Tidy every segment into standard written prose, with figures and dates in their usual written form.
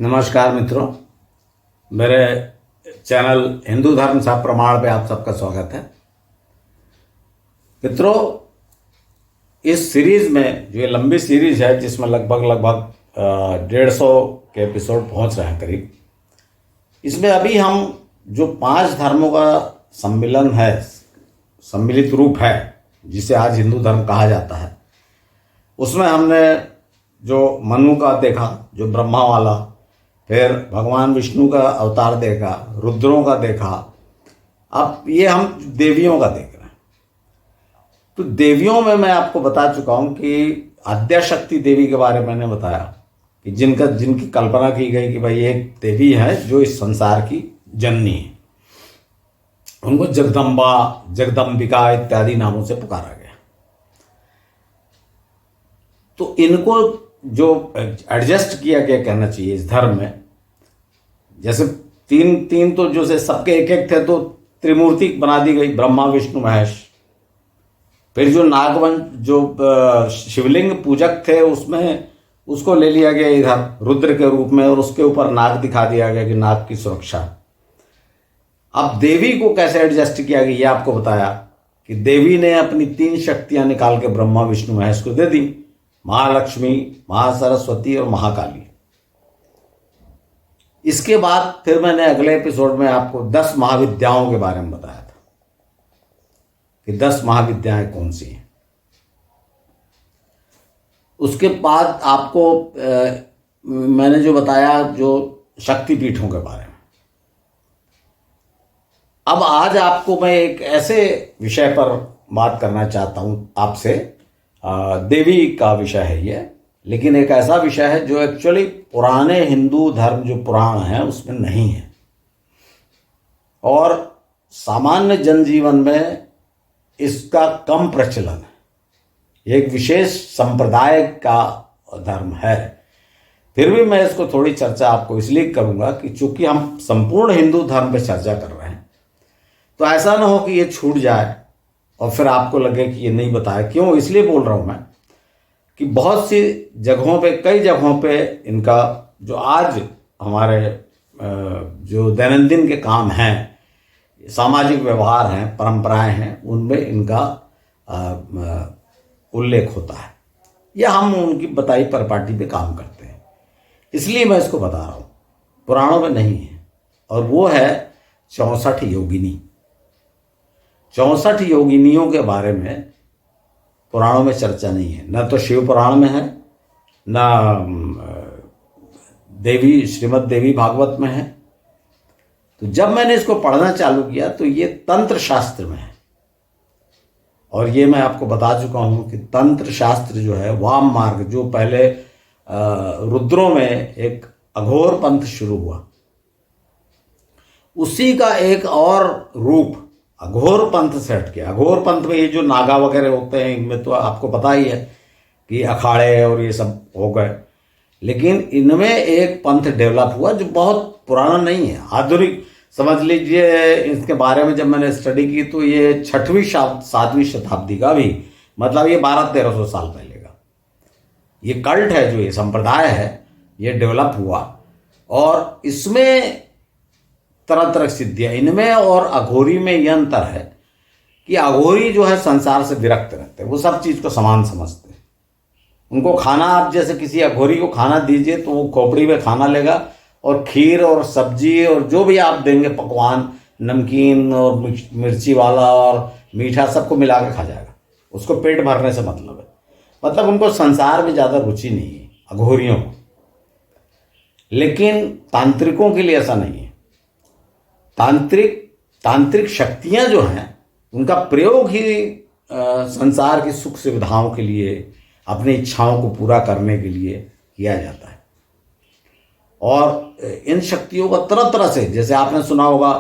नमस्कार मित्रों, मेरे चैनल हिंदू धर्म सा प्रमाण पे आप सबका स्वागत है। मित्रों, इस सीरीज में जो ये लंबी सीरीज है जिसमें लगभग 150 के एपिसोड पहुंच रहे हैं करीब, इसमें अभी हम जो 5 धर्मों का सम्मिलन है, सम्मिलित रूप है, जिसे आज हिंदू धर्म कहा जाता है, उसमें हमने जो मनु का देखा, जो ब्रह्मा वाला, फिर भगवान विष्णु का अवतार देखा, रुद्रों का देखा, अब ये हम देवियों का देख रहे हैं। तो देवियों में मैं आपको बता चुका हूं कि आद्याशक्ति देवी के बारे में मैंने बताया कि जिनकी कल्पना की गई कि भाई एक देवी है जो इस संसार की जननी है। उनको जगदम्बा, जगदम्बिका इत्यादि नामों से पुकारा गया। तो इनको जो एडजस्ट किया गया कहना चाहिए इस धर्म में, जैसे तीन तो जो से सबके एक थे, तो त्रिमूर्ति बना दी गई, ब्रह्मा विष्णु महेश। फिर जो नागवंश, जो शिवलिंग पूजक थे, उसमें उसको ले लिया गया इधर रुद्र के रूप में, और उसके ऊपर नाग दिखा दिया गया कि नाग की सुरक्षा। अब देवी को कैसे एडजस्ट किया गया ये आपको बताया कि देवी ने अपनी 3 शक्तियां निकाल के ब्रह्मा विष्णु महेश को दे दी, महालक्ष्मी, महासरस्वती और महाकाली। इसके बाद फिर मैंने अगले एपिसोड में आपको 10 महाविद्याओं के बारे में बताया था कि 10 महाविद्याएं कौन सी हैं। उसके बाद आपको मैंने जो बताया जो शक्तिपीठों के बारे में। अब आज आपको मैं एक ऐसे विषय पर बात करना चाहता हूं आपसे। देवी का विषय है ये, लेकिन एक ऐसा विषय है जो एक्चुअली पुराने हिंदू धर्म जो पुराण है उसमें नहीं है, और सामान्य जनजीवन में इसका कम प्रचलन है। एक विशेष संप्रदाय का धर्म है। फिर भी मैं इसको थोड़ी चर्चा आपको इसलिए करूंगा कि चूंकि हम संपूर्ण हिंदू धर्म पर चर्चा कर रहे हैं, तो ऐसा ना हो कि ये छूट जाए और फिर आपको लगे कि ये नहीं बताया। क्यों इसलिए बोल रहा हूं मैं कि बहुत सी जगहों पे, कई जगहों पे इनका जो आज हमारे जो दैनंदिन के काम हैं, सामाजिक व्यवहार हैं, परंपराएं हैं, उनमें इनका उल्लेख होता है, या हम उनकी बताई परिपाटी पे काम करते हैं। इसलिए मैं इसको बता रहा हूँ, पुराणों में नहीं है। और वो है 64 योगिनी। 64 योगिनियों के बारे में पुराणों में चर्चा नहीं है। न तो शिव पुराण में है, न देवी श्रीमद् देवी भागवत में है। तो जब मैंने इसको पढ़ना चालू किया तो ये तंत्र शास्त्र में है, और ये मैं आपको बता चुका हूं कि तंत्र शास्त्र जो है, वाम मार्ग, जो पहले रुद्रों में एक अघोर पंथ शुरू हुआ, उसी का एक और रूप अघोर पंथ से हट गया। अघोर पंथ में ये जो नागा वगैरह होते हैं, इनमें तो आपको पता ही है कि अखाड़े और ये सब हो गए, लेकिन इनमें एक पंथ डेवलप हुआ जो बहुत पुराना नहीं है, आधुनिक समझ लीजिए। इसके बारे में जब मैंने स्टडी की तो ये 6वीं 7वीं शताब्दी का भी, मतलब ये 1200-1300 साल पहले का ये कल्ट है, जो ये संप्रदाय है, ये डेवलप हुआ। और इसमें तरह तरह की सिद्धियां, इनमें और अघोरी में यह अंतर है कि अघोरी जो है संसार से विरक्त रहते हैं, वो सब चीज को समान समझते हैं। उनको खाना, आप जैसे किसी अघोरी को खाना दीजिए तो वो खोपड़ी में खाना लेगा, और खीर और सब्जी और जो भी आप देंगे पकवान, नमकीन और मिर्ची वाला और मीठा, सबको मिला के खा जाएगा। उसको पेट भरने से मतलब है, मतलब उनको संसार में ज्यादा रुचि नहीं है अघोरियों को। लेकिन तांत्रिकों के लिए ऐसा नहीं है। तांत्रिक शक्तियां जो हैं, उनका प्रयोग ही संसार की सुख सुविधाओं के लिए, अपनी इच्छाओं को पूरा करने के लिए किया जाता है। और इन शक्तियों का तरह तरह से, जैसे आपने सुना होगा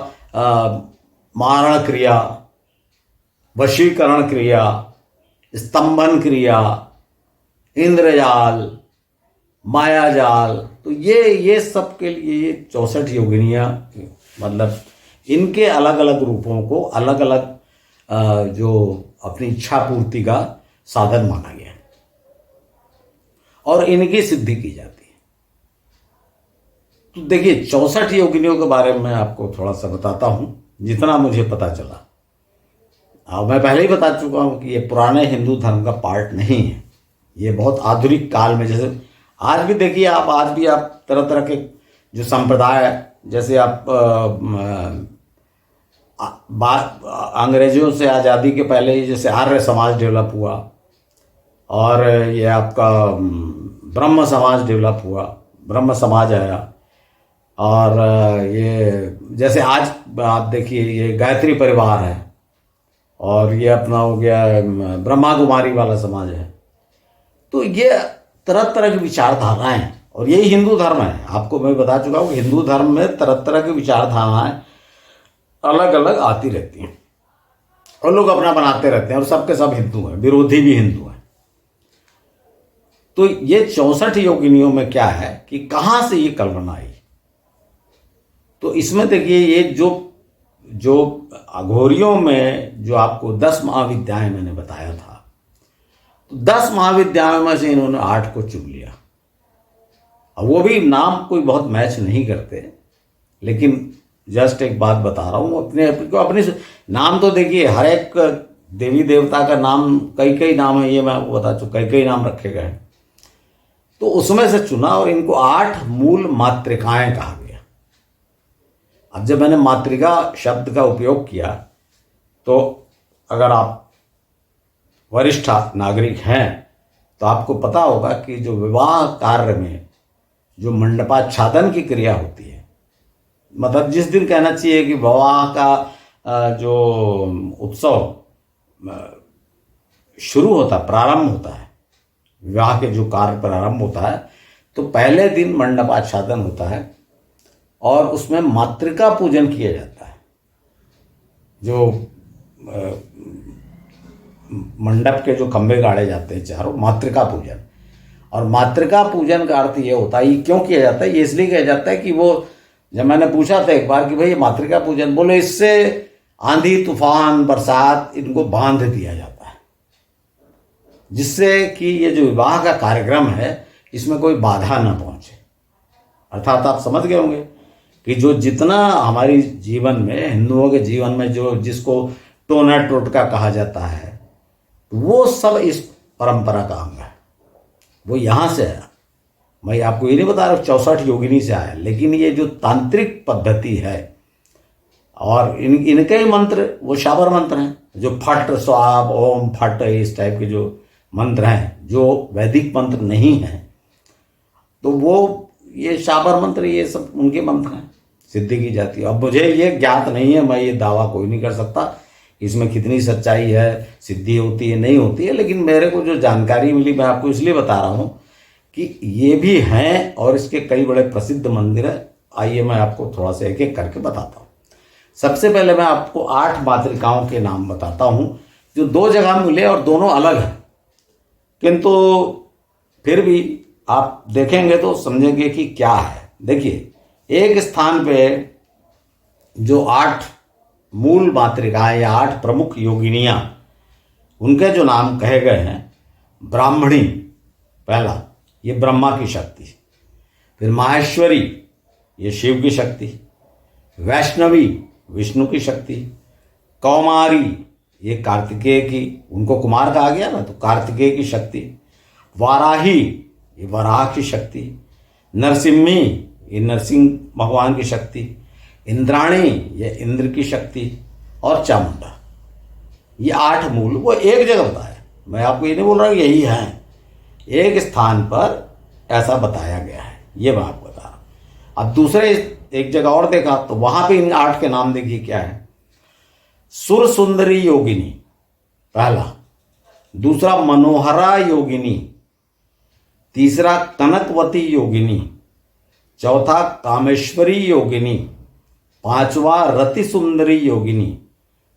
मारण क्रिया, वशीकरण क्रिया, स्तंभन क्रिया, इंद्रजाल, मायाजाल, तो ये सब के लिए ये 64 योगिनियां, मतलब इनके अलग अलग रूपों को अलग अलग जो अपनी इच्छा पूर्ति का साधन माना गया है, और इनकी सिद्धि की जाती है। देखिए 64 योगिनियों के बारे में मैं आपको थोड़ा सा बताता हूँ, जितना मुझे पता चला। अब मैं पहले ही बता चुका हूँ कि ये पुराने हिंदू धर्म का पार्ट नहीं है, ये बहुत आधुनिक काल में, जैसे आज भी देखिए आप, आज भी आप तरह तरह के जो संप्रदाय है, जैसे आप अंग्रेजों से आज़ादी के पहले ही जैसे आर्य समाज डेवलप हुआ, और ये आपका ब्रह्म समाज डेवलप हुआ, ब्रह्म समाज आया, और ये जैसे आज आप देखिए ये गायत्री परिवार है, और ये अपना हो गया ब्रह्मा कुमारी वाला समाज है। तो ये तरह तरह की विचारधाराएं, और यही हिंदू धर्म है। आपको मैं बता चुका हूँ हिंदू धर्म में तरह तरह की विचारधाराएं अलग अलग आती रहती हैं, और लोग अपना बनाते रहते हैं, और सबके सब हिंदू हैं, विरोधी भी हिंदू हैं। तो ये 64 योगिनियों में क्या है कि कहाँ से ये कल्पना आई। तो इसमें देखिए ये जो अघोरियों में जो आपको 10 महाविद्याएं मैंने बताया था, तो 10 महाविद्याओं में से इन्होंने 8 को चुन लिया। अब वो भी नाम कोई बहुत मैच नहीं करते, लेकिन जस्ट एक बात बता रहा हूँ, अपने नाम तो देखिए हर एक देवी देवता का नाम कई कई नाम है, ये मैं आपको बता चुका, कई कई नाम रखे गए हैं। तो उसमें से चुना और इनको 8 मूल मातृकाएं कहा गया। अब जब मैंने मातृका शब्द का उपयोग किया, तो अगर आप वरिष्ठ नागरिक हैं तो आपको पता होगा कि जो विवाह कार्य में जो मंडपाच्छादन की क्रिया होती है, मतलब जिस दिन कहना चाहिए कि विवाह का जो उत्सव शुरू होता है, प्रारंभ होता है, विवाह के जो कार्य प्रारंभ होता है, तो पहले दिन मंडपाच्छादन होता है, और उसमें मातृका पूजन किया जाता है। जो मंडप के जो खंभे गाड़े जाते हैं चारों, मातृका पूजन। और मातृका पूजन का अर्थ ये होता है, ये क्यों किया जाता है, ये इसलिए किया जाता है कि वो, जब मैंने पूछा था एक बार कि भाई ये मातृका पूजन, बोले इससे आंधी तूफान बरसात इनको बांध दिया जाता है, जिससे कि ये जो विवाह का कार्यक्रम है इसमें कोई बाधा न पहुंचे। अर्थात आप समझ गए होंगे कि जो जितना हमारी जीवन में, हिंदुओं के जीवन में जो जिसको टोना टोटका कहा जाता है, वो सब इस परंपरा का अंग है। वो यहाँ से आया। मैं आपको ये नहीं बता रहा 64 योगिनी से आया, लेकिन ये जो तांत्रिक पद्धति है, और इनके ही मंत्र वो शाबर मंत्र हैं, जो फट स्वाब ओम फट इस टाइप के जो मंत्र हैं, जो वैदिक मंत्र नहीं हैं, तो वो ये शाबर मंत्र, ये सब उनके मंत्र हैं, सिद्धि की जाती है। अब मुझे ये ज्ञात नहीं है, मैं ये दावा कोई नहीं कर सकता इसमें कितनी सच्चाई है, सिद्धि होती है नहीं होती है, लेकिन मेरे को जो जानकारी मिली मैं आपको इसलिए बता रहा हूँ कि ये भी हैं, और इसके कई बड़े प्रसिद्ध मंदिर हैं। आइए मैं आपको थोड़ा सा एक एक करके बताता हूँ। सबसे पहले मैं आपको 8 मातृकाओं के नाम बताता हूँ, जो 2 जगह मिले और दोनों अलग हैं, किंतु फिर भी आप देखेंगे तो समझेंगे कि क्या है। देखिए, एक स्थान पे जो 8 मूल मातृकाएं या 8 प्रमुख योगिनियां, उनके जो नाम कहे गए हैं, ब्राह्मणी पहला, ये ब्रह्मा की शक्ति, फिर माहेश्वरी, ये शिव की शक्ति, वैष्णवी, विष्णु की शक्ति, कौमारी, ये कार्तिकेय की, उनको कुमार कहा गया ना, तो कार्तिकेय की शक्ति, वाराही, ये वराह की शक्ति, नरसिम्ही, ये नरसिंह भगवान की शक्ति, इंद्राणी, ये इंद्र की शक्ति, और चामुंडा। ये 8 मूल वो एक जगह बताया। मैं आपको ये नहीं बोल रहा हूँ यही है, एक स्थान पर ऐसा बताया गया है, ये मैं आपको बता रहा हूँ। अब दूसरे एक जगह और देखा तो वहां पे इन 8 के नाम देखिए क्या है। सुर सुंदरी योगिनी पहला, दूसरा मनोहरा योगिनी, तीसरा कनकवती योगिनी, चौथा कामेश्वरी योगिनी, 5वां रति सुंदरी योगिनी,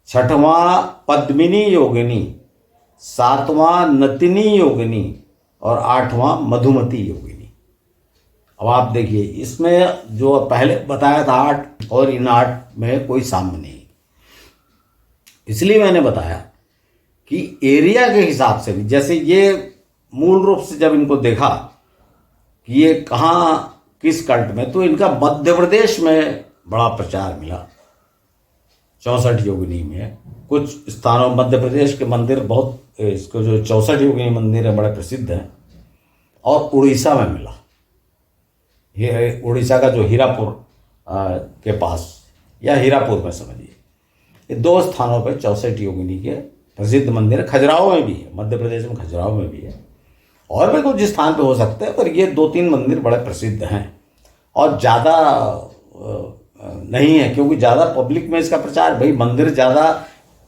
6वां पद्मिनी योगिनी, 7वां नतिनी योगिनी, और 8वां मधुमती योगिनी। अब आप देखिए, इसमें जो पहले बताया था 8 और इन 8 में कोई साम्य नहीं, इसलिए मैंने बताया कि एरिया के हिसाब से भी, जैसे ये मूल रूप से जब इनको देखा कि ये कहाँ किस कल्ट में, तो इनका मध्य प्रदेश में बड़ा प्रचार मिला। 64 योगिनी में कुछ स्थानों, मध्य प्रदेश के मंदिर बहुत, इसको जो 64 योगिनी मंदिर है बड़े प्रसिद्ध हैं। और उड़ीसा में मिला, ये उड़ीसा का जो हीरापुर के पास, या हीरापुर में समझिए, ये 2 स्थानों पर 64 योगिनी के प्रसिद्ध मंदिर है। खजुराहो में भी है, मध्य प्रदेश में खजुराहो में भी है, और भी कुछ स्थान पे हो सकते हैं, पर ये 2-3 मंदिर बड़े प्रसिद्ध हैं। और ज़्यादा नहीं है, क्योंकि ज़्यादा पब्लिक में इसका प्रचार, भाई मंदिर ज़्यादा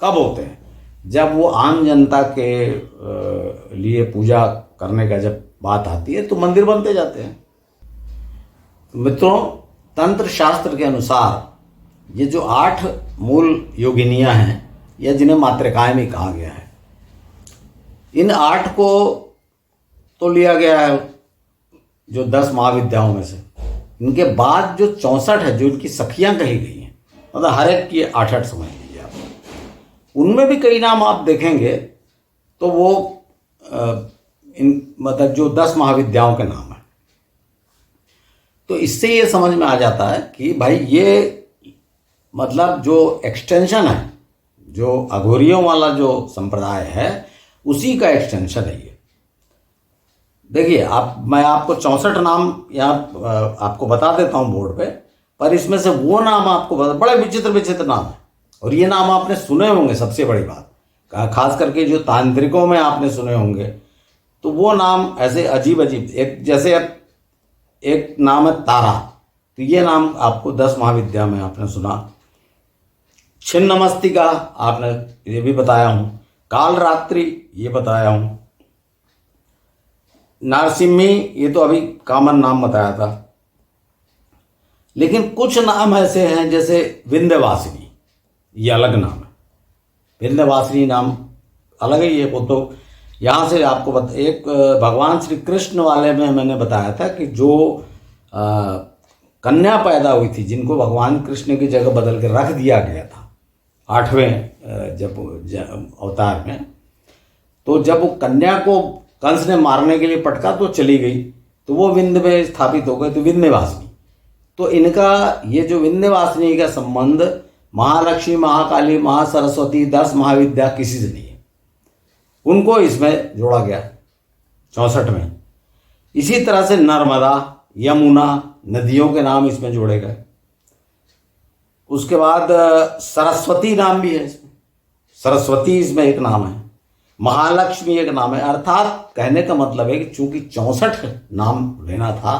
कब होते हैं, जब वो आम जनता के लिए पूजा करने का जब बात आती है तो मंदिर बनते जाते हैं। मित्रों, तंत्र शास्त्र के अनुसार ये जो 8 मूल योगिनियां हैं, या जिन्हें मातृकाएं भी कहा गया है, इन 8 को तो लिया गया है जो 10 महाविद्याओं में से। इनके बाद जो 64 है, जो इनकी सखियां कही गई हैं, मतलब हर एक की 8-8 समझ लीजिए आप, उनमें भी कई नाम आप देखेंगे तो वो मतलब जो 10 महाविद्याओं के नाम हैं। तो इससे ये समझ में आ जाता है कि भाई ये मतलब जो एक्सटेंशन है, जो अघोरियों वाला जो संप्रदाय है, उसी का एक्सटेंशन है ये। देखिए, मैं आपको 64 नाम यहाँ आपको बता देता हूँ बोर्ड पे, पर इसमें से वो नाम आपको बड़े विचित्र विचित्र नाम है, और ये नाम आपने सुने होंगे। सबसे बड़ी बात, खास करके जो तांत्रिकों में आपने सुने होंगे, तो वो नाम ऐसे अजीब अजीब, एक जैसे एक नाम है तारा, तो ये नाम आपको 10 महाविद्या में आपने सुना। छिन्नमस्तिका आपने ये भी बताया हूँ, कालरात्रि ये बताया हूँ, नारसिम्ही ये तो अभी कॉमन नाम बताया था। लेकिन कुछ नाम ऐसे हैं जैसे विंध्यवासिनी, ये अलग नाम है। विंध्यवासिनी नाम अलग है ये। वो तो यहाँ से आपको एक भगवान श्री कृष्ण वाले में मैंने बताया था कि जो कन्या पैदा हुई थी, जिनको भगवान कृष्ण की जगह बदल के रख दिया गया था 8वें जब अवतार में, तो जब वो कन्या को कंस ने मारने के लिए पटका तो चली गई, तो वो विंध्य में स्थापित हो गए, तो विंध्यवासिनी। तो इनका ये जो विंध्यवासिनी का संबंध महालक्ष्मी, महाकाली, महासरस्वती, 10 महाविद्या किसी से नहीं है, उनको इसमें जोड़ा गया 64 में। इसी तरह से नर्मदा, यमुना नदियों के नाम इसमें जोड़े गए। उसके बाद सरस्वती नाम भी है इसमें, सरस्वती इसमें एक नाम है, महालक्ष्मी एक नाम है। अर्थात कहने का मतलब है कि चूंकि 64 नाम लेना था,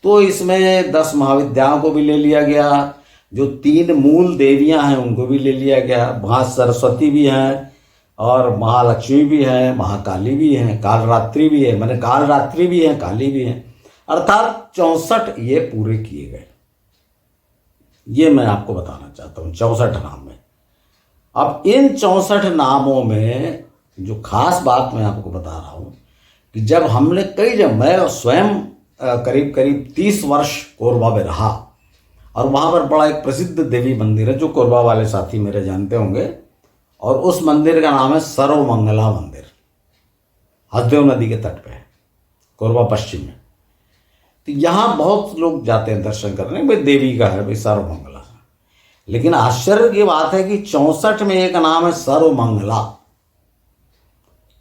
तो इसमें 10 महाविद्याओं को भी ले लिया गया, जो 3 मूल देवियां हैं उनको भी ले लिया गया। वहाँ सरस्वती भी हैं, और महालक्ष्मी भी हैं, महाकाली भी हैं, कालरात्रि भी है, मैंने कालरात्रि भी है, काली भी है। अर्थात 64 ये पूरे किए गए। ये मैं आपको बताना चाहता हूँ 64 नाम में। अब इन 64 नामों में जो खास बात मैं आपको बता रहा हूँ कि जब हमने मैं स्वयं करीब करीब 30 वर्ष कोरबा में रहा, और वहाँ पर बड़ा एक प्रसिद्ध देवी मंदिर है जो कोरबा वाले साथी मेरे जानते होंगे, और उस मंदिर का नाम है सर्वमंगला मंदिर। हसदेव नदी के तट पे है, कोरबा पश्चिम में। तो यहाँ बहुत लोग जाते हैं दर्शन करने, भाई देवी का है, भाई सर्वमंगला। लेकिन आश्चर्य की बात है कि 64 में एक नाम है सर्वमंगला।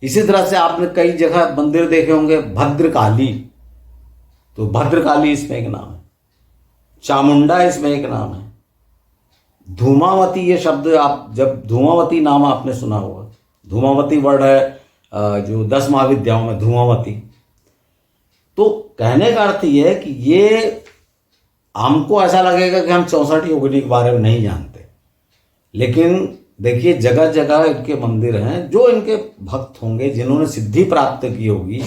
इसी तरह से आपने कई जगह मंदिर देखे होंगे, भद्रकाली, तो भद्रकाली इसमें एक नाम है, चामुंडा इसमें एक नाम है, धूमावती, ये शब्द आप जब धूमावती नाम आपने सुना होगा, धूमावती वर्ड है जो 10 महाविद्याओं में धूमावती। तो कहने का अर्थ ये है कि ये हमको ऐसा लगेगा कि हम 64 योगिनी के बारे में नहीं जानते, लेकिन देखिए जगह जगह इनके मंदिर हैं, जो इनके भक्त होंगे, जिन्होंने सिद्धि प्राप्त की होगी,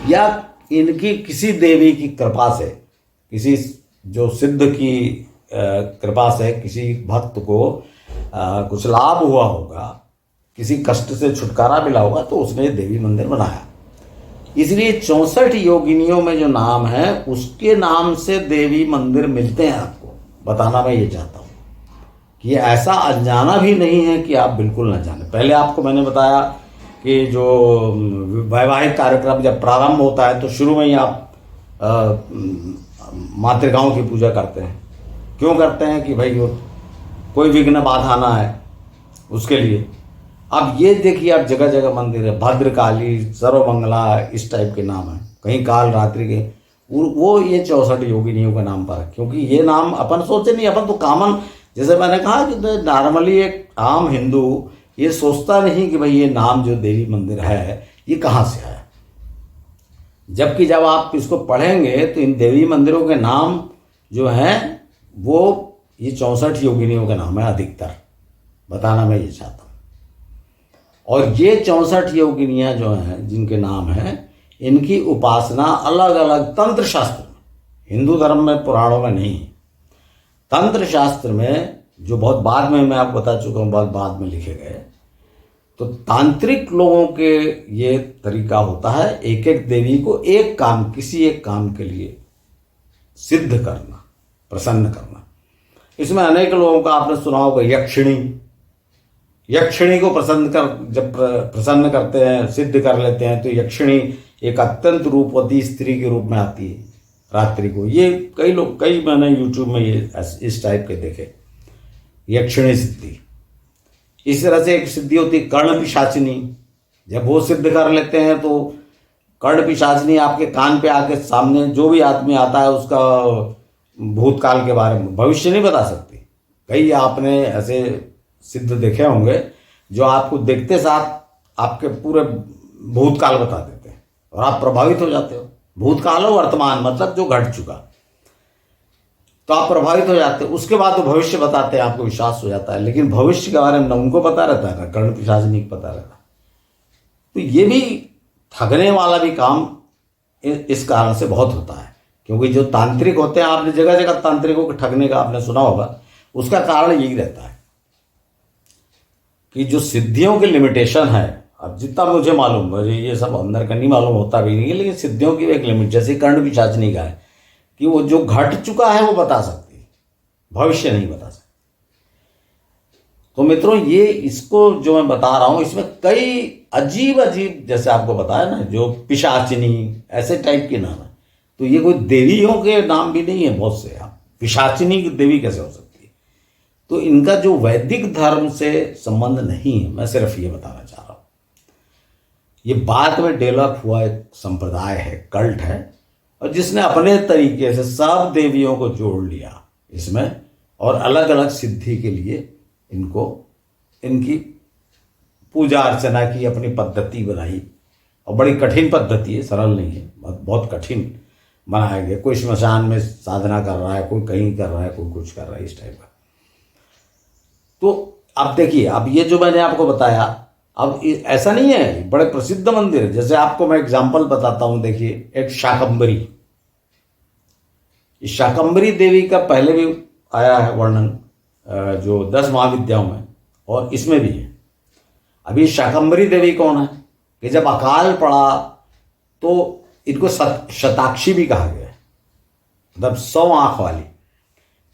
या इनकी किसी देवी की कृपा से, किसी जो सिद्ध की कृपा से किसी भक्त को कुछ लाभ हुआ होगा, किसी कष्ट से छुटकारा मिला होगा, तो उसने देवी मंदिर बनाया। इसलिए 64 योगिनियों में जो नाम है, उसके नाम से देवी मंदिर मिलते हैं। आपको बताना मैं ये चाहता हूँ कि ऐसा अनजाना भी नहीं है कि आप बिल्कुल न जाने। पहले आपको मैंने बताया कि जो वैवाहिक कार्यक्रम जब प्रारंभ होता है, तो शुरू में ही आप मातृकाओं की पूजा करते हैं। क्यों करते हैं? कि भाई वो कोई विघ्न बाधा ना है उसके लिए। अब ये देखिए, आप जगह जगह मंदिर है, भद्रकाली, सर्वमंगला, इस टाइप के नाम है, कहीं काल रात्रि के, वो ये 64 योगिनियों के नाम पर है। क्योंकि ये नाम अपन सोचे नहीं, अपन तो कॉमन, जैसे मैंने कहा कि नॉर्मली एक आम हिंदू ये सोचता नहीं कि भाई ये नाम जो देवी मंदिर है ये कहाँ से आया। जबकि जब आप इसको पढ़ेंगे तो इन देवी मंदिरों के नाम जो हैं वो ये 64 योगिनियों के नाम है अधिकतर, बताना मैं ये चाहता हूँ। और ये 64 योगिनियाँ जो हैं जिनके नाम हैं, इनकी उपासना अलग अलग तंत्र शास्त्र में, हिंदू धर्म में, पुराणों में नहीं है, तंत्र शास्त्र में, जो बहुत बाद में मैं आपको बता चुका हूँ, बहुत बाद में लिखे गए। तो तांत्रिक लोगों के ये तरीका होता है एक एक देवी को एक काम, किसी एक काम के लिए सिद्ध करना, प्रसन्न करना। इसमें अनेक लोगों का आपने सुना होगा, यक्षिणी को जब प्रसन्न करते हैं, सिद्ध कर लेते हैं, तो यक्षिणी एक अत्यंत रूपवती स्त्री के रूप में आती है रात्रि को। ये कई मैंने यूट्यूब में ये इस टाइप के देखे, यक्षिणी सिद्धि। इस तरह से एक सिद्धि होती है कर्ण पिशाचिनी। जब वो सिद्ध कर लेते हैं तो कर्ण पिशाचिनी आपके कान पे आके सामने जो भी आदमी आता है उसका भूतकाल के बारे में, भविष्य नहीं बता सकती। कई आपने ऐसे सिद्ध देखे होंगे जो आपको देखते साथ आपके पूरे भूतकाल बता देते हैं और आप प्रभावित हो जाते हो। भूतकाल और वर्तमान मतलब जो घट चुका, तो आप प्रभावित हो जाते हो। उसके बाद तो भविष्य बताते हैं, आपको विश्वास हो जाता है। लेकिन भविष्य के बारे में ना उनको पता रहता है, ना कर्ण पिशाचिनी को पता रहता है। तो ये भी ठगने वाला भी काम इस कारण से बहुत होता है। क्योंकि जो तांत्रिक होते हैं, आपने जगह जगह तांत्रिकों को ठगने का आपने सुना होगा, उसका कारण यही रहता है कि जो सिद्धियों की लिमिटेशन है, अब जितना मुझे मालूम, मुझे ये सब अंदर का नहीं मालूम, होता भी नहीं है, लेकिन सिद्धियों की एक लिमिट, जैसे कर्ण पिशाचिनी का है कि वो जो घट चुका है वो बता सकती है, भविष्य नहीं बता सकती। तो मित्रों, ये इसको जो मैं बता रहा हूं, इसमें कई अजीब अजीब, जैसे आपको बताया ना, जो पिशाचिनी ऐसे टाइप के नाम है। तो ये कोई देवियों के नाम भी नहीं है बहुत से। आप पिशाचिनी की देवी कैसे हो सकती है? तो इनका जो वैदिक धर्म से संबंध नहीं है, मैं सिर्फ ये बताना चाह रहा हूं। ये बाद में डेवलप हुआ एक संप्रदाय है, कल्ट है, और जिसने अपने तरीके से सब देवियों को जोड़ लिया इसमें, और अलग अलग सिद्धि के लिए इनकी पूजा अर्चना की अपनी पद्धति बनाई। और बड़ी कठिन पद्धति है, सरल नहीं है, बहुत कठिन बनाया गया। कोई श्मशान में साधना कर रहा है, कोई कहीं कर रहा है, कोई कुछ कर रहा है, इस टाइप का। तो अब देखिए, अब ये जो मैंने आपको बताया, अब ऐसा नहीं है, बड़े प्रसिद्ध मंदिर है। जैसे आपको मैं एग्जांपल बताता हूं, देखिए एक शाकंभरी, इस शाकंभरी देवी का पहले भी आया है वर्णन, जो 10 महाविद्याओं में, और इसमें भी है। अभी शाकंभरी देवी कौन है कि जब अकाल पड़ा तो इनको शताक्षी भी कहा गया है, मतलब 100 आंख वाली,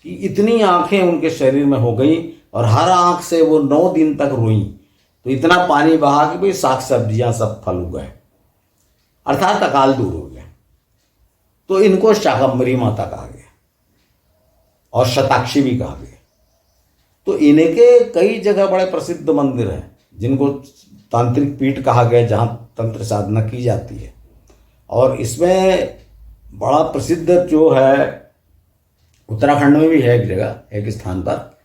कि इतनी आंखें उनके शरीर में हो गई और हर आंख से वो 9 दिन तक रोई। तो इतना पानी बहा कि भाई साग सब्जियां सब फल उगाए, अर्थात अकाल दूर हो गया। तो इनको शाकंभरी माता कहा गया और शताक्षी भी कहा गया। तो इनके कई जगह बड़े प्रसिद्ध मंदिर हैं जिनको तांत्रिक पीठ कहा गया, जहां तंत्र साधना की जाती है। और इसमें बड़ा प्रसिद्ध जो है, उत्तराखंड में भी है एक जगह, एक स्थान पर।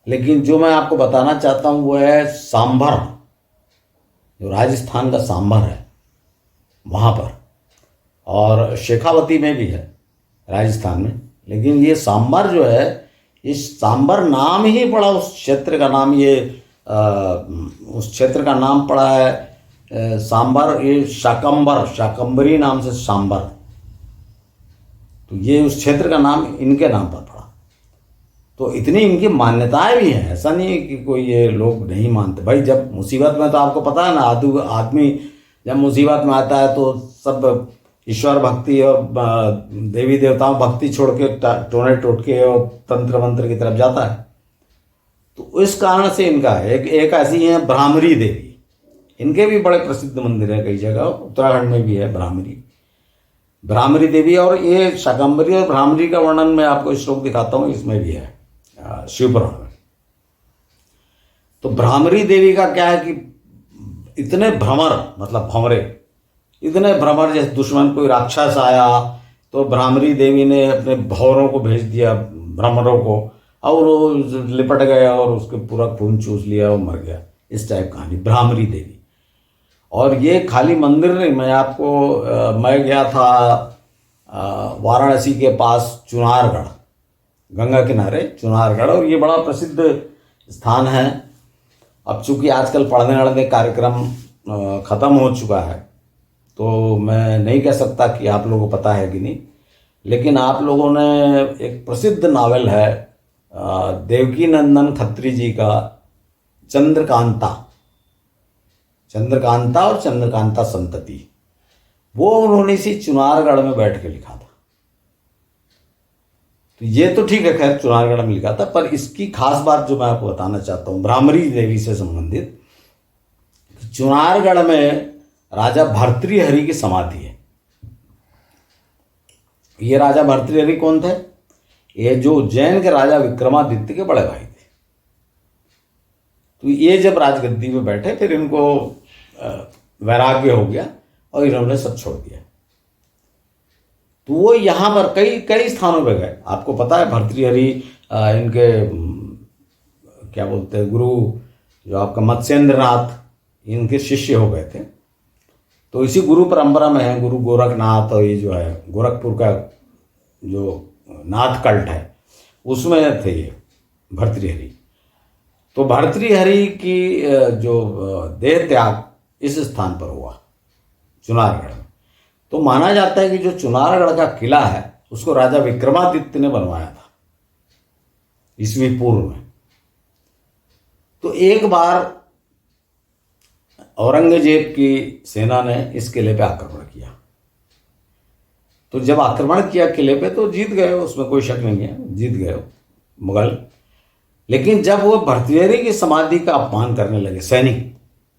लेकिन जो मैं आपको बताना चाहता हूं वो है सांभर, जो राजस्थान का सांभर है वहां पर, और शेखावती में भी है राजस्थान में। लेकिन ये सांभर जो है, इस सांभर नाम ही पड़ा उस क्षेत्र का नाम, उस क्षेत्र का नाम पड़ा है सांभर, ये शाकंभरी नाम से सांभर। तो ये उस क्षेत्र का नाम इनके नाम पर पड़ा। तो इतनी इनकी मान्यताएं भी हैं, ऐसा नहीं है कि कोई ये लोग नहीं मानते। भाई जब मुसीबत में, तो आपको पता है ना, आदमी जब मुसीबत में आता है तो सब ईश्वर भक्ति और देवी देवताओं भक्ति छोड़ के टोने टोटके और तंत्र मंत्र की तरफ जाता है। तो इस कारण से इनका एक ऐसी है ब्राह्मरी देवी, इनके भी बड़े प्रसिद्ध मंदिर है कई जगह, उत्तराखंड में भी है ब्राह्मरी। भ्रामरी देवी, और ये शाकंभरी और भ्रामरी का वर्णन मैं आपको श्लोक दिखाता हूँ, इसमें भी है शिव पुराण में। तो भ्रामरी देवी का क्या है कि इतने भ्रमर, मतलब भंवरे, इतने भ्रमर, जैसे दुश्मन कोई राक्षस आया तो भ्रामरी देवी ने अपने भंवरों को भेज दिया, भ्रमरों को, और वो लिपट गया और उसके पूरा खून चूस लिया और मर गया। इस टाइप कहानी भ्रामरी देवी। और ये खाली मंदिर नहीं, मैं आपको मैं गया था वाराणसी के पास चुनारगढ़, गंगा किनारे चुनारगढ़, और ये बड़ा प्रसिद्ध स्थान है। अब चूंकि आजकल पढ़ने वढ़ने कार्यक्रम ख़त्म हो चुका है, तो मैं नहीं कह सकता कि आप लोगों को पता है कि नहीं, लेकिन आप लोगों ने एक प्रसिद्ध नावल है देवकी नंदन खत्री जी का चंद्रकांता, चंद्रकांता और चंद्रकांता संतति, वो उन्होंने इसी चुनारगढ़ में बैठ के लिखा था। तो ये तो ठीक है, खैर चुनारगढ़ में लिखा था, पर इसकी खास बात जो मैं आपको बताना चाहता हूँ भ्रामरी देवी से संबंधित, चुनारगढ़ में राजा भर्तृहरि की समाधि है। ये राजा भर्तृहरि कौन थे? ये जो उज्जैन के राजा विक्रमादित्य के बड़े भाई थे। तो ये जब राजगद्दी में बैठे, फिर इनको वैराग्य हो गया और इन्होंने सब छोड़ दिया। तो वो यहाँ पर कई कई स्थानों पे गए। आपको पता है भर्तृहरि इनके क्या बोलते हैं, गुरु जो आपका मत्स्येंद्रनाथ, इनके शिष्य हो गए थे। तो इसी गुरु परंपरा में है गुरु गोरखनाथ, और ये जो है गोरखपुर का जो नाथ कल्ट है उसमें थे ये भर्तृहरि। तो भर्तृहरि की जो देह त्याग इस स्थान पर हुआ चुनारगढ़ में। तो माना जाता है कि जो चुनारगढ़ का किला है उसको राजा विक्रमादित्य ने बनवाया था ईस्वी पूर्व में। तो एक बार औरंगजेब की सेना ने इस किले पे आक्रमण किया। तो जब आक्रमण किया किले पे तो जीत गए, उसमें कोई शक नहीं है, जीत गए मुगल। लेकिन जब वो भर्तृहरि की समाधि का अपमान करने लगे, सैनिक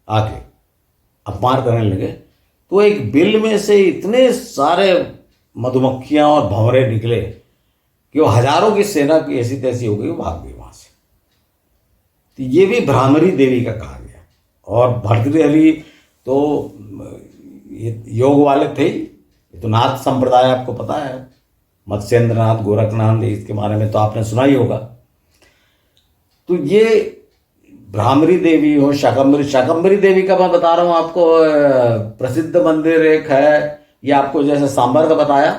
आके अपमान करने लगे, तो एक बिल में से इतने सारे मधुमक्खियां और भंवरे निकले कि वो हजारों की सेना की ऐसी तैसी हो गई, वो भाग गई वहां से। तो ये भी भ्रामरी देवी का कहा गया। और भर्तृहरि तो ये योग वाले थे ही, ये तो नाथ संप्रदाय आपको पता है, मत्स्येंद्रनाथ, गोरखनाथ, इसके बारे में तो आपने सुना ही होगा। तो ये भ्रामरी देवी हो, शाकंभरी देवी का मैं बता रहा हूँ आपको, प्रसिद्ध मंदिर एक है, ये आपको जैसे सांबर का बताया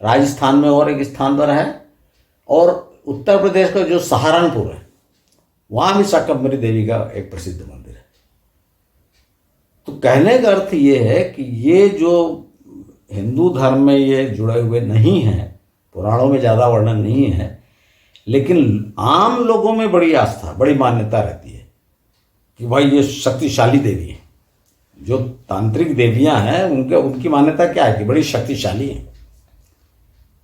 राजस्थान में और एक स्थान पर है, और उत्तर प्रदेश का जो सहारनपुर है वहाँ भी शाकंभरी देवी का एक प्रसिद्ध मंदिर है। तो कहने का अर्थ ये है कि ये जो हिंदू धर्म में ये जुड़े हुए नहीं हैं, पुराणों में ज़्यादा वर्णन नहीं है, लेकिन आम लोगों में बड़ी आस्था, बड़ी मान्यता रहती है कि भाई ये शक्तिशाली देवी है। जो तांत्रिक देवियां हैं उनकी मान्यता क्या है कि बड़ी शक्तिशाली है।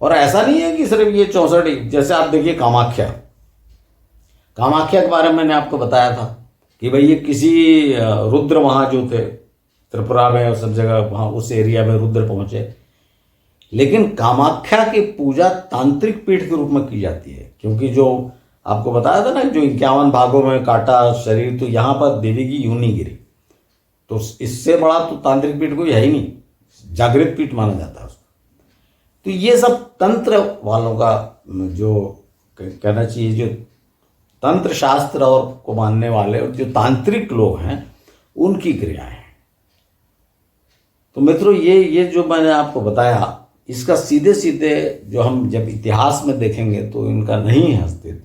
और ऐसा नहीं है कि सिर्फ ये 64, जैसे आप देखिए कामाख्या के बारे में मैंने आपको बताया था कि भाई ये किसी रुद्र वहाँ जो थे त्रिपुरा में और सब जगह, वहाँ उस एरिया में रुद्र पहुँचे। लेकिन कामाख्या की पूजा तांत्रिक पीठ के रूप में की जाती है, क्योंकि जो आपको बताया था ना, जो 51 भागों में काटा शरीर, तो यहाँ पर देवी की यूं नहीं गिरी। तो इससे बड़ा तो तांत्रिक पीठ कोई है ही नहीं, जागृत पीठ माना जाता है उसको। तो ये सब तंत्र वालों का, जो कहना चाहिए, जो तंत्र शास्त्र और को मानने वाले और जो तांत्रिक लोग हैं उनकी क्रियाएं हैं। तो मित्रों, ये जो मैंने आपको बताया, इसका सीधे सीधे जो हम जब इतिहास में देखेंगे तो इनका नहीं है अस्तित्व।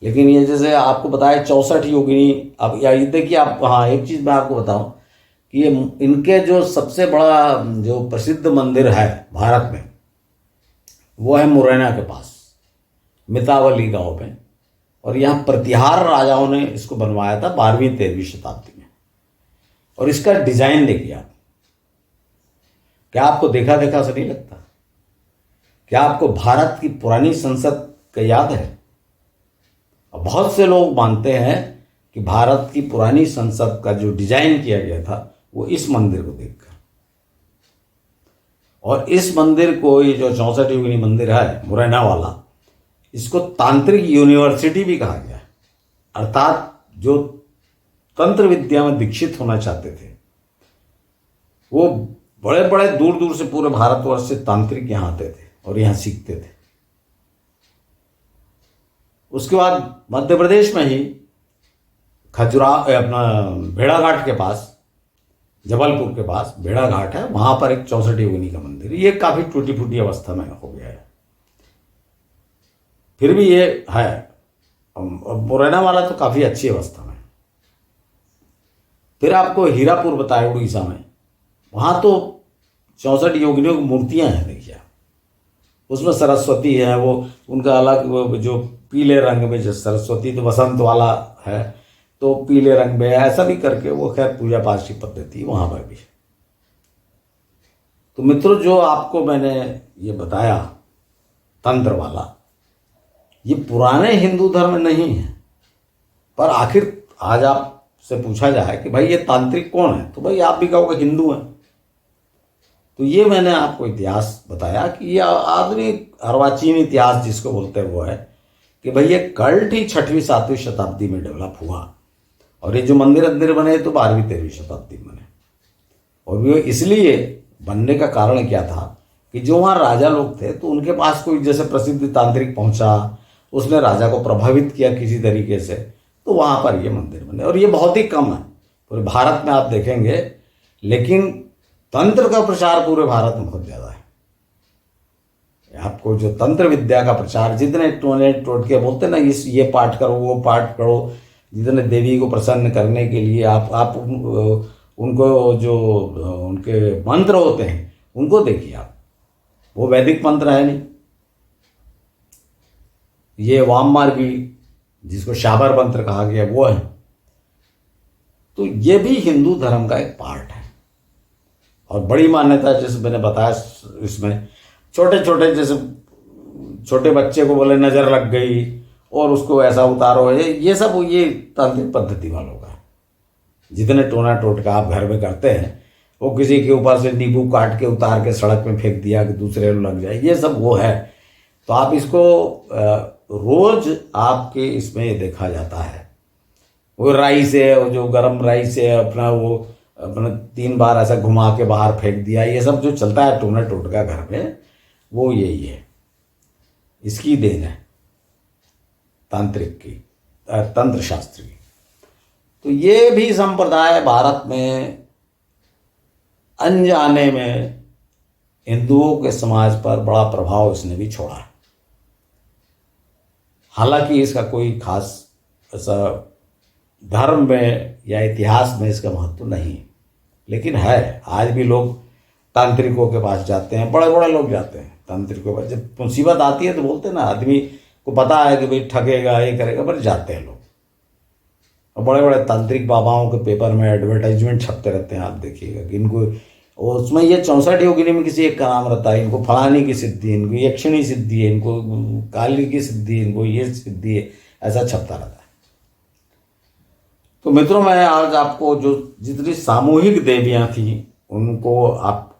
लेकिन ये जैसे आपको बताया 64 योगिनी, अब या ये देखिए आप, हाँ एक चीज़ मैं आपको बताऊं कि ये इनके जो सबसे बड़ा जो प्रसिद्ध मंदिर है भारत में, वो है मुरैना के पास मितावली गांव में। और यहाँ प्रतिहार राजाओं ने इसको बनवाया था 12वीं-13वीं शताब्दी में। और इसका डिजाइन देखिए आप, क्या आपको देखा देखा से नहीं लगता? क्या आपको भारत की पुरानी संसद का याद है? और बहुत से लोग मानते हैं कि भारत की पुरानी संसद का जो डिजाइन किया गया था वो इस मंदिर को देखकर। और इस मंदिर को, ये जो 64 योगिनी मंदिर है मुरैना वाला, इसको तांत्रिक यूनिवर्सिटी भी कहा गया है। अर्थात जो तंत्र विद्या में दीक्षित होना चाहते थे वो बड़े बड़े दूर दूर से, पूरे भारतवर्ष से तांत्रिक यहाँ आते थे और यहाँ सीखते थे। उसके बाद मध्य प्रदेश में ही अपना भेड़ाघाट के पास, जबलपुर के पास भेड़ाघाट है, वहां पर एक 64 योगिनी का मंदिर, ये काफी टूटी फूटी अवस्था में हो गया है, फिर भी ये है। मुरैना वाला तो काफी अच्छी अवस्था में। फिर आपको हीरापुर बताया उड़ीसा में, वहां तो 64 योगिनियों की मूर्तियां हैं, देखिए उसमें सरस्वती है, वो उनका अलग, वो जो पीले रंग में, जो सरस्वती तो वसंत वाला है तो पीले रंग में, ऐसा भी करके वो खैर पूजा पाठ की पद्धति वहां पर भी। तो मित्रों, जो आपको मैंने ये बताया तंत्र वाला, ये पुराने हिंदू धर्म नहीं है, पर आखिर आज आपसे पूछा जाए कि भाई ये तांत्रिक कौन है, तो भाई आप भी कहोगे हिंदू हैं। तो ये मैंने आपको इतिहास बताया कि ये आदमी अर्वाचीन इतिहास जिसको बोलते हैं वो है कि भाई ये कल्ट ही 6वीं 7वीं शताब्दी में डेवलप हुआ, और ये जो मंदिर बने तो 12वीं 13वीं शताब्दी में बने। और वो इसलिए बनने का कारण क्या था कि जो वहाँ राजा लोग थे तो उनके पास कोई जैसे प्रसिद्ध तांत्रिक पहुंचा, उसने राजा को प्रभावित किया किसी तरीके से, तो वहाँ पर ये मंदिर बने। और ये बहुत ही कम है पूरे भारत में आप देखेंगे, लेकिन तंत्र का प्रचार पूरे भारत में बहुत ज़्यादा है। आपको जो तंत्र विद्या का प्रचार, जितने टोटके बोलते ना, ये पाठ करो वो पाठ करो, जितने देवी को प्रसन्न करने के लिए आप उनको जो उनके मंत्र होते हैं उनको देखिए आप, वो वैदिक मंत्र है नहीं, ये वाम मार्गी जिसको शाबर मंत्र कहा गया वो है। तो ये भी हिंदू धर्म का एक पार्ट है। और बड़ी मान्यता जैसे मैंने बताया, इसमें छोटे छोटे, जैसे छोटे बच्चे को बोले नजर लग गई और उसको ऐसा उतारो, ये सब ये तांत्रिक पद्धति वालों का है। जितने टोना टोटका आप घर में करते हैं, वो किसी के ऊपर से नींबू काट के उतार के सड़क में फेंक दिया कि दूसरे को लग जाए, ये सब वो है। तो आप इसको रोज आपके इसमें देखा जाता है। वो राई से, वो जो गर्म राई से अपना 3 बार ऐसा घुमा के बाहर फेंक दिया, ये सब जो चलता है टोना टोटका घर में, वो यही है, इसकी देन है तांत्रिक की, तंत्र शास्त्र की। तो ये भी संप्रदाय भारत में अनजाने में हिंदुओं के समाज पर बड़ा प्रभाव इसने भी छोड़ा है। हालांकि इसका कोई खास ऐसा धर्म में या इतिहास में इसका महत्व नहीं, लेकिन है। आज भी लोग तांत्रिकों के पास जाते हैं, बड़े बड़े लोग जाते हैं तांत्रिकों के पास। जब मुसीबत आती है तो बोलते हैं ना, आदमी को पता है कि भाई ठगेगा, ये करेगा, पर जाते हैं लोग। और बड़े बड़े तांत्रिक बाबाओं के पेपर में एडवर्टाइजमेंट छपते रहते हैं, आप देखिएगा कि इनको, उसमें ये 64 योगिनी में किसी एक का नाम रहता है, इनको फलानी की सिद्धि, इनको यक्षिणी सिद्धि है, इनको काली की सिद्धि, इनको ये सिद्धि है, ऐसा छपता रहता है। तो मित्रों, मैं आज आपको जो जितनी सामूहिक देवियां थी उनको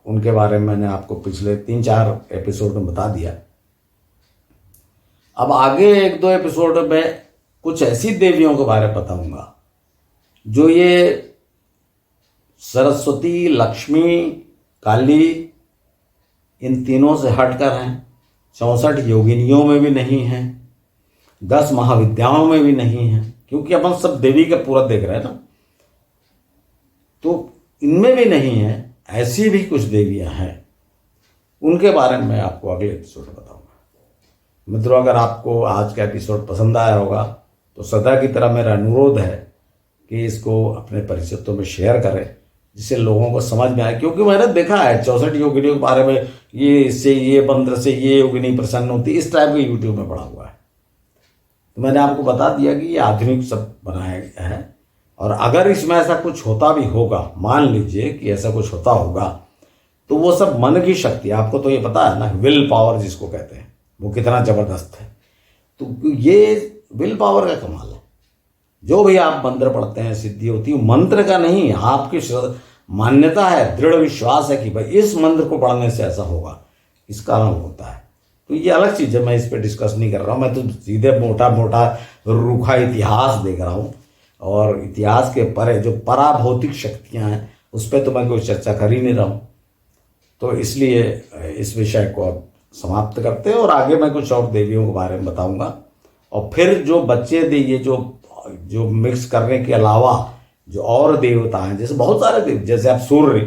उनके बारे में मैंने आपको पिछले 3-4 एपिसोड में बता दिया। अब आगे 1-2 एपिसोड में कुछ ऐसी देवियों के बारे में बताऊंगा जो ये सरस्वती, लक्ष्मी, काली, इन तीनों से हटकर हैं, 64 योगिनियों में भी नहीं हैं, 10 महाविद्याओं में भी नहीं हैं, क्योंकि अपन सब देवी का पूरा देख रहे हैं ना, तो इनमें भी नहीं है। ऐसी भी कुछ देवियां हैं, उनके बारे में मैं आपको अगले एपिसोड में बताऊंगा। मित्रों, अगर आपको आज का एपिसोड पसंद आया होगा तो सदा की तरह मेरा अनुरोध है कि इसको अपने परिचितों में शेयर करें, जिससे लोगों को समझ में आए। क्योंकि मैंने देखा है 64 योगिनियों के बारे में, ये इससे ये मंत्र से ये योगिनी प्रसन्न होती, इस टाइप के यूट्यूब में पड़ा हुआ है। तो मैंने आपको बता दिया कि ये आधुनिक सब बनाया गया है। और अगर इसमें ऐसा कुछ होता भी होगा, मान लीजिए कि ऐसा कुछ होता होगा, तो वो सब मन की शक्ति, आपको तो ये पता है ना, विल पावर जिसको कहते हैं, वो कितना जबरदस्त है। तो ये विल पावर का कमाल है। जो भी आप मंत्र पढ़ते हैं सिद्धि होती है, मंत्र का नहीं, आपकी मान्यता है, दृढ़ विश्वास है कि भाई इस मंत्र को पढ़ने से ऐसा होगा, इस कारण होता है। तो ये अलग चीज़ है, मैं इस पर डिस्कस नहीं कर रहा हूँ। मैं तो सीधे मोटा मोटा रूखा इतिहास देख रहा हूँ, और इतिहास के परे जो पराभौतिक शक्तियाँ हैं उस पर तो मैं कोई चर्चा कर ही नहीं रहा हूँ। तो इसलिए इस विषय को अब समाप्त करते हैं, और आगे मैं कुछ और देवियों के बारे में बताऊंगा। और फिर जो बच्चे ये जो जो मिक्स करने के अलावा जो और देवता हैं, जैसे बहुत सारे देव, जैसे आप सूर्य,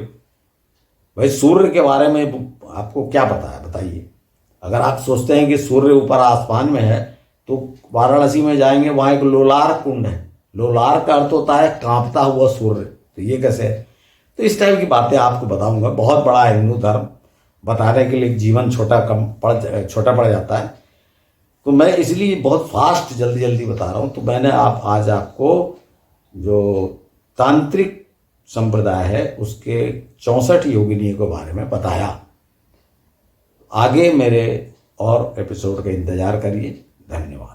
भाई सूर्य के बारे में आपको क्या पता है बताइए। अगर आप सोचते हैं कि सूर्य ऊपर आसमान में है, तो वाराणसी में जाएंगे, वहाँ एक लोलार कुंड है। लोलार का अर्थ होता है कांपता हुआ सूर्य। तो ये कैसे है? तो इस टाइप की बातें आपको बताऊंगा। बहुत बड़ा है हिंदू धर्म, बताने के लिए जीवन छोटा पड़ जाता है। तो मैं इसलिए बहुत फास्ट जल्दी जल्दी बता रहा हूँ। तो मैंने आज आपको जो तांत्रिक संप्रदाय है उसके 64 योगिनियों के बारे में बताया। आगे मेरे और एपिसोड का इंतजार करिए। धन्यवाद।